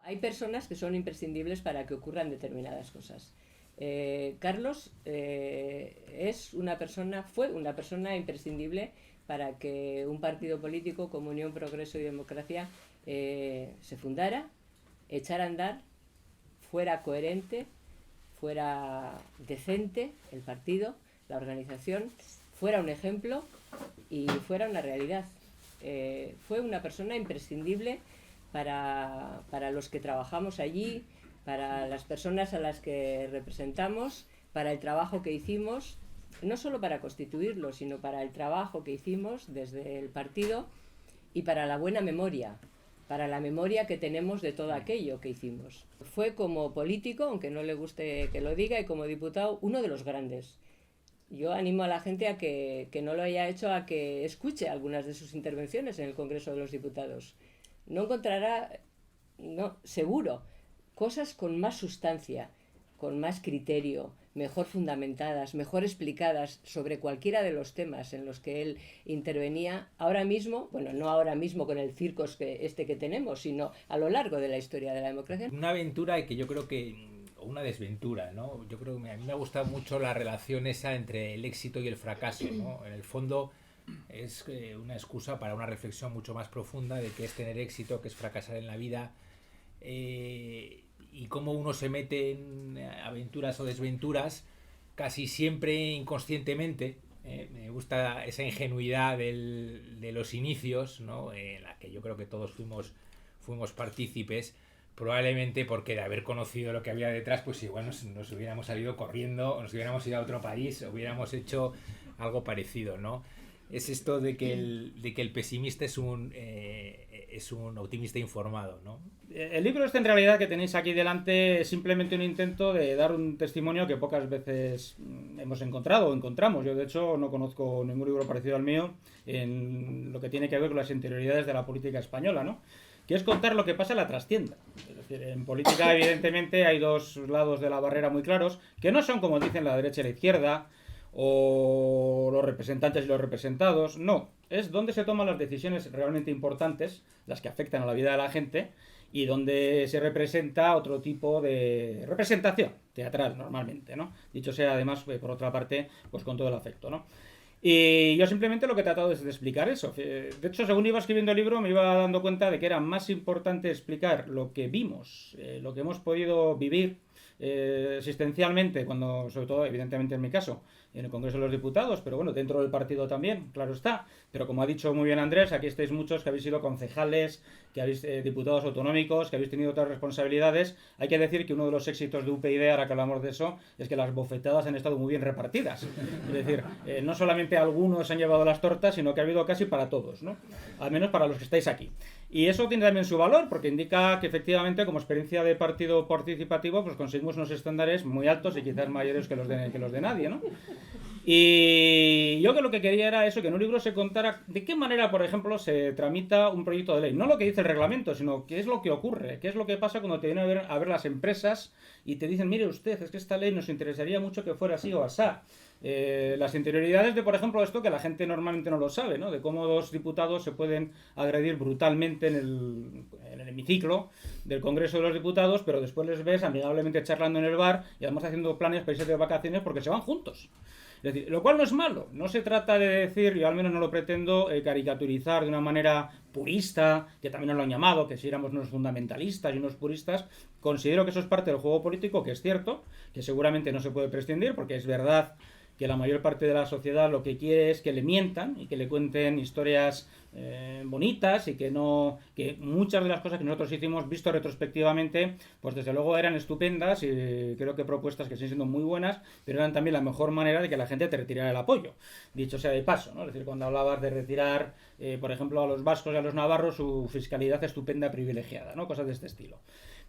Hay personas que son imprescindibles para que ocurran determinadas cosas. Carlos fue una persona imprescindible para que un partido político como Unión, Progreso y Democracia se fundara, echara a andar, fuera coherente, fuera decente el partido, la organización, fuera un ejemplo y fuera una realidad. Fue una persona imprescindible para los que trabajamos allí, para las personas a las que representamos, para el trabajo que hicimos, no solo para constituirlo, sino para el trabajo que hicimos desde el partido y para la buena memoria, para la memoria que tenemos de todo aquello que hicimos. Fue como político, aunque no le guste que lo diga, y como diputado, uno de los grandes. Yo animo a la gente a que no lo haya hecho, a que escuche algunas de sus intervenciones en el Congreso de los Diputados. No encontrará, no, seguro, cosas con más sustancia, con más criterio, mejor fundamentadas, mejor explicadas sobre cualquiera de los temas en los que él intervenía ahora mismo, bueno, no ahora mismo con el circo que tenemos, sino a lo largo de la historia de la democracia. Una aventura que yo creo que, o una desventura, ¿no? Yo creo que a mí me ha gustado mucho la relación esa entre el éxito y el fracaso, ¿no? En el fondo es una excusa para una reflexión mucho más profunda de qué es tener éxito, qué es fracasar en la vida, y cómo uno se mete en aventuras o desventuras casi siempre inconscientemente. Me gusta esa ingenuidad de los inicios, ¿no? En la que yo creo que todos fuimos partícipes, probablemente porque de haber conocido lo que había detrás, pues igual nos hubiéramos salido corriendo, nos hubiéramos ido a otro país, hubiéramos hecho algo parecido, ¿no? Es esto de que el pesimista es un optimista informado, ¿no? El libro en realidad que tenéis aquí delante es simplemente un intento de dar un testimonio que pocas veces hemos encontrado o encontramos. Yo de hecho no conozco ningún libro parecido al mío en lo que tiene que ver con las interioridades de la política española, ¿no? Que es contar lo que pasa en la trastienda. Es decir, en política evidentemente hay dos lados de la barrera muy claros, que no son como dicen la derecha y la izquierda, o los representantes y los representados. No, es donde se toman las decisiones realmente importantes, las que afectan a la vida de la gente, y donde se representa otro tipo de representación teatral normalmente, ¿no? Dicho sea además, por otra parte, pues con todo el afecto, ¿no? Y yo simplemente lo que he tratado es de explicar eso. De hecho, según iba escribiendo el libro, me iba dando cuenta de que era más importante explicar lo que vimos, lo que hemos podido vivir existencialmente, cuando, sobre todo, evidentemente en mi caso, en el Congreso de los Diputados, pero bueno, dentro del partido también, claro está. Pero como ha dicho muy bien Andrés, aquí estáis muchos que habéis sido concejales, que habéis diputados autonómicos, que habéis tenido otras responsabilidades. Hay que decir que uno de los éxitos de UPyD, ahora que hablamos de eso, es que las bofetadas han estado muy bien repartidas. Es decir, no solamente algunos han llevado las tortas, sino que ha habido casi para todos, ¿no? Al menos para los que estáis aquí. Y eso tiene también su valor, porque indica que efectivamente, como experiencia de partido participativo, pues conseguimos unos estándares muy altos y quizás mayores que los de nadie, ¿no? Y yo que lo que quería era eso, que en un libro se contara de qué manera, por ejemplo, se tramita un proyecto de ley. No lo que dice el reglamento, sino qué es lo que ocurre, qué es lo que pasa cuando te vienen a ver las empresas y te dicen, mire usted, es que esta ley nos interesaría mucho que fuera así o asá. Las interioridades de, por ejemplo, esto que la gente normalmente no lo sabe, ¿no? De cómo dos diputados se pueden agredir brutalmente en el hemiciclo del Congreso de los Diputados, pero después les ves amigablemente charlando en el bar y además haciendo planes para irse de vacaciones porque se van juntos. Es decir, lo cual no es malo. No se trata de decir, yo al menos no lo pretendo, caricaturizar de una manera purista, que también nos lo han llamado, que si éramos unos fundamentalistas y unos puristas. Considero que eso es parte del juego político, que es cierto, que seguramente no se puede prescindir, porque es verdad que la mayor parte de la sociedad lo que quiere es que le mientan y que le cuenten historias bonitas, y que muchas de las cosas que nosotros hicimos visto retrospectivamente, pues desde luego eran estupendas, y creo que propuestas que siguen siendo muy buenas, pero eran también la mejor manera de que la gente te retirara el apoyo, dicho sea de paso, ¿no? Es decir, cuando hablabas de retirar, por ejemplo, a los vascos y a los navarros su fiscalidad estupenda privilegiada, ¿no? Cosas de este estilo.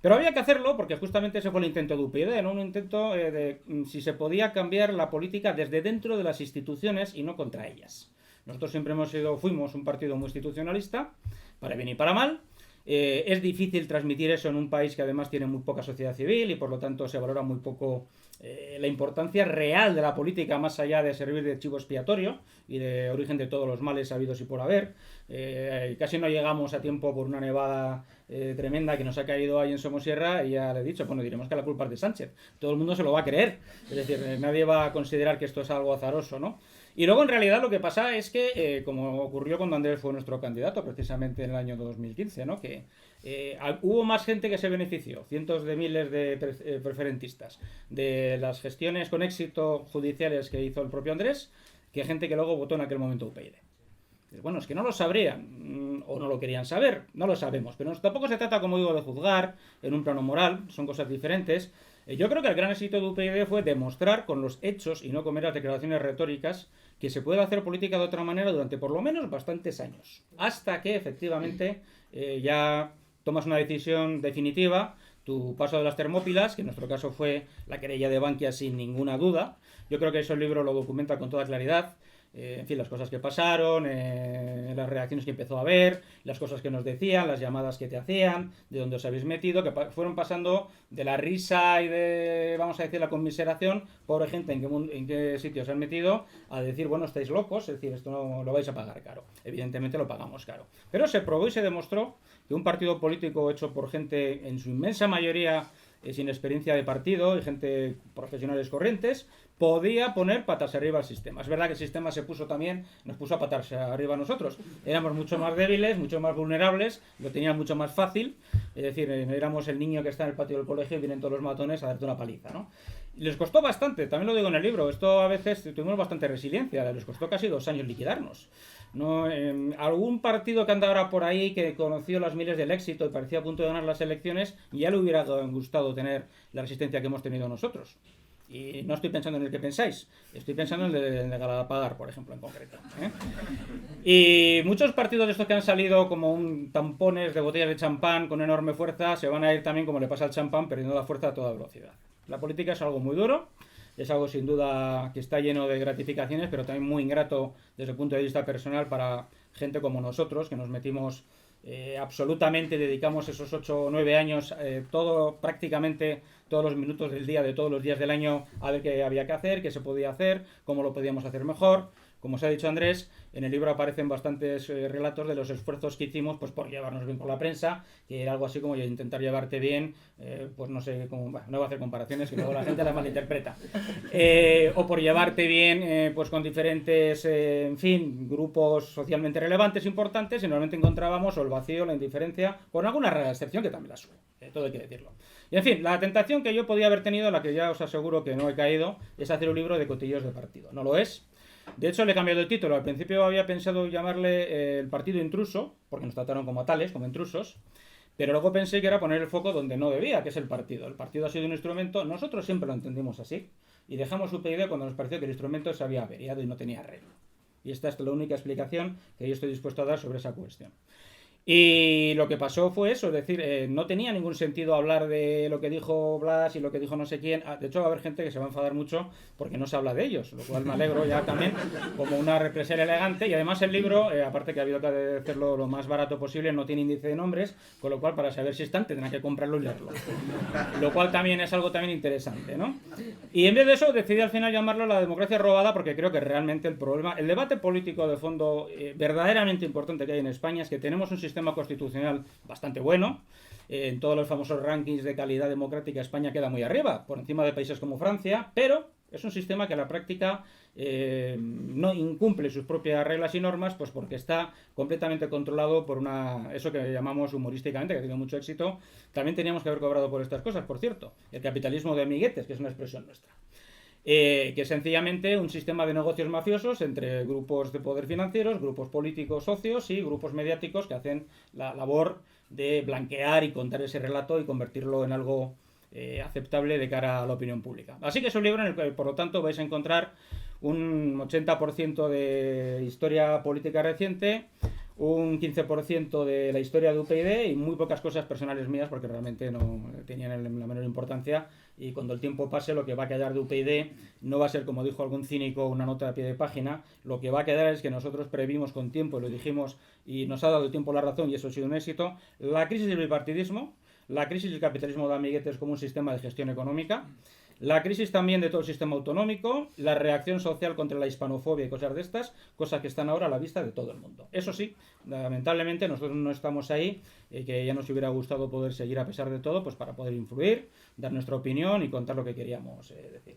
Pero había que hacerlo porque justamente ese fue el intento de UPyD, ¿no? Un intento de si se podía cambiar la política desde dentro de las instituciones y no contra ellas. Nosotros siempre fuimos un partido muy institucionalista, para bien y para mal, Es difícil transmitir eso en un país que además tiene muy poca sociedad civil y por lo tanto se valora muy poco la importancia real de la política más allá de servir de chivo expiatorio y de origen de todos los males habidos y por haber. Casi no llegamos a tiempo por una nevada tremenda que nos ha caído ahí en Somosierra y ya le he dicho, bueno, diremos que la culpa es de Sánchez. Todo el mundo se lo va a creer. Es decir, nadie va a considerar que esto es algo azaroso, ¿no? Y luego en realidad lo que pasa es que, como ocurrió cuando Andrés fue nuestro candidato, precisamente en el año 2015, ¿no? Que hubo más gente que se benefició, cientos de miles de preferentistas, de las gestiones con éxito judiciales que hizo el propio Andrés, que gente que luego votó en aquel momento UPyD. Bueno, es que no lo sabrían, o no lo querían saber, no lo sabemos, pero tampoco se trata, como digo, de juzgar en un plano moral, son cosas diferentes. Yo creo que el gran éxito de UPyD fue demostrar con los hechos y no con meras declaraciones retóricas que se puede hacer política de otra manera durante por lo menos bastantes años, hasta que efectivamente ya tomas una decisión definitiva, tu paso de las Termópilas, que en nuestro caso fue la querella de Bankia sin ninguna duda. Yo creo que eso el libro lo documenta con toda claridad. En fin, las cosas que pasaron, las reacciones que empezó a haber, las cosas que nos decían, las llamadas que te hacían, de dónde os habéis metido, que fueron pasando de la risa y de, vamos a decir, la conmiseración, pobre gente, en qué sitio se han metido, a decir, bueno, estáis locos, es decir, esto no lo vais a pagar caro. Evidentemente lo pagamos caro. Pero se probó y se demostró que un partido político hecho por gente, en su inmensa mayoría, sin experiencia de partido y gente profesionales corrientes, podía poner patas arriba al sistema. Es verdad que el sistema nos puso a patas arriba a nosotros. Éramos mucho más débiles, mucho más vulnerables, lo tenían mucho más fácil. Es decir, éramos el niño que está en el patio del colegio y vienen todos los matones a darte una paliza, ¿no? Y les costó bastante, también lo digo en el libro, esto a veces tuvimos bastante resiliencia, les costó casi 2 años liquidarnos. No, algún partido que anda ahora por ahí que conoció las miles del éxito y parecía a punto de ganar las elecciones, ya le hubiera gustado tener la resistencia que hemos tenido nosotros. Y no estoy pensando en el que pensáis, estoy pensando en el de Galapagar, por ejemplo, en concreto. Y muchos partidos de estos que han salido como tampones de botellas de champán con enorme fuerza, se van a ir también, como le pasa al champán, perdiendo la fuerza a toda velocidad. La política es algo muy duro, es algo sin duda que está lleno de gratificaciones, pero también muy ingrato desde el punto de vista personal para gente como nosotros, que nos metimos absolutamente, dedicamos esos 8 o 9 años, prácticamente todos los minutos del día, de todos los días del año, a ver qué había que hacer, qué se podía hacer, cómo lo podíamos hacer mejor. Como os ha dicho Andrés, en el libro aparecen bastantes relatos de los esfuerzos que hicimos pues por llevarnos bien con la prensa, que era algo así como intentar llevarte bien, pues no sé, no voy a hacer comparaciones que luego la gente las malinterpreta, o por llevarte bien pues con diferentes, en fin, grupos socialmente relevantes, importantes, y normalmente encontrábamos o el vacío, la indiferencia, con alguna rara excepción que también la subo, todo hay que decirlo. Y en fin, la tentación que yo podía haber tenido, la que ya os aseguro que no he caído, es hacer un libro de cotillos de partido. No lo es. De hecho, le he cambiado el título. Al principio había pensado llamarle el partido intruso, porque nos trataron como tales, como intrusos, pero luego pensé que era poner el foco donde no debía, que es el partido. El partido ha sido un instrumento, nosotros siempre lo entendimos así, y dejamos UPyD cuando nos pareció que el instrumento se había averiado y no tenía arreglo. Y esta es la única explicación que yo estoy dispuesto a dar sobre esa cuestión. Y lo que pasó fue eso, es decir, no tenía ningún sentido hablar de lo que dijo Blas y lo que dijo no sé quién. De hecho va a haber gente que se va a enfadar mucho porque no se habla de ellos, lo cual me alegro ya también, como una represalia elegante. Y además el libro, aparte que ha habido que hacerlo lo más barato posible, no tiene índice de nombres, con lo cual para saber si están tendrán que comprarlo y leerlo, lo cual también es algo también interesante, ¿no? Y en vez de eso decidí al final llamarlo La democracia robada, porque creo que realmente el debate político de fondo verdaderamente importante que hay en España es que tenemos un sistema constitucional bastante bueno. En todos los famosos rankings de calidad democrática España queda muy arriba, por encima de países como Francia, pero es un sistema que a la práctica no incumple sus propias reglas y normas, pues porque está completamente controlado por eso que llamamos humorísticamente, que ha tenido mucho éxito. También teníamos que haber cobrado por estas cosas, por cierto, el capitalismo de amiguetes, que es una expresión nuestra. Que es sencillamente un sistema de negocios mafiosos entre grupos de poder financieros, grupos políticos socios y grupos mediáticos que hacen la labor de blanquear y contar ese relato y convertirlo en algo aceptable de cara a la opinión pública. Así que es un libro en el que, por lo tanto, vais a encontrar un 80% de historia política reciente, un 15% de la historia de UPyD y muy pocas cosas personales mías porque realmente no tenían la menor importancia, y cuando el tiempo pase lo que va a quedar de UPyD no va a ser, como dijo algún cínico, una nota a pie de página. Lo que va a quedar es que nosotros previmos con tiempo, y lo dijimos y nos ha dado el tiempo la razón, y eso ha sido un éxito, la crisis del bipartidismo, la crisis del capitalismo de amiguetes como un sistema de gestión económica, la crisis también de todo el sistema autonómico, la reacción social contra la hispanofobia y cosas de estas, cosas que están ahora a la vista de todo el mundo. Eso sí, lamentablemente nosotros no estamos ahí, que ya nos hubiera gustado poder seguir a pesar de todo, pues para poder influir, dar nuestra opinión y contar lo que queríamos decir.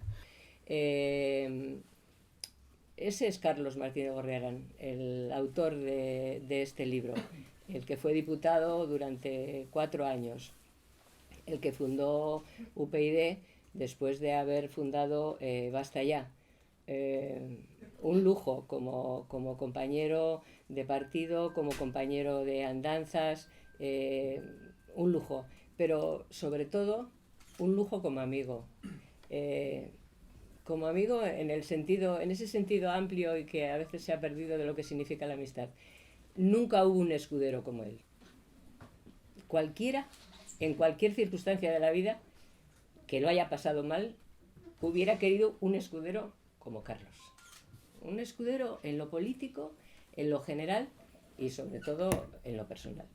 Ese es Carlos Martínez Gorriarán, el autor de este libro, el que fue diputado durante 4 años, el que fundó UPyD después de haber fundado Basta Ya. Un lujo como compañero de partido, como compañero de andanzas, un lujo, pero sobre todo un lujo como amigo. Como amigo en ese sentido amplio y que a veces se ha perdido de lo que significa la amistad. Nunca hubo un escudero como él. Cualquiera, en cualquier circunstancia de la vida, que lo haya pasado mal, hubiera querido un escudero como Carlos. Un escudero en lo político, en lo general y sobre todo en lo personal.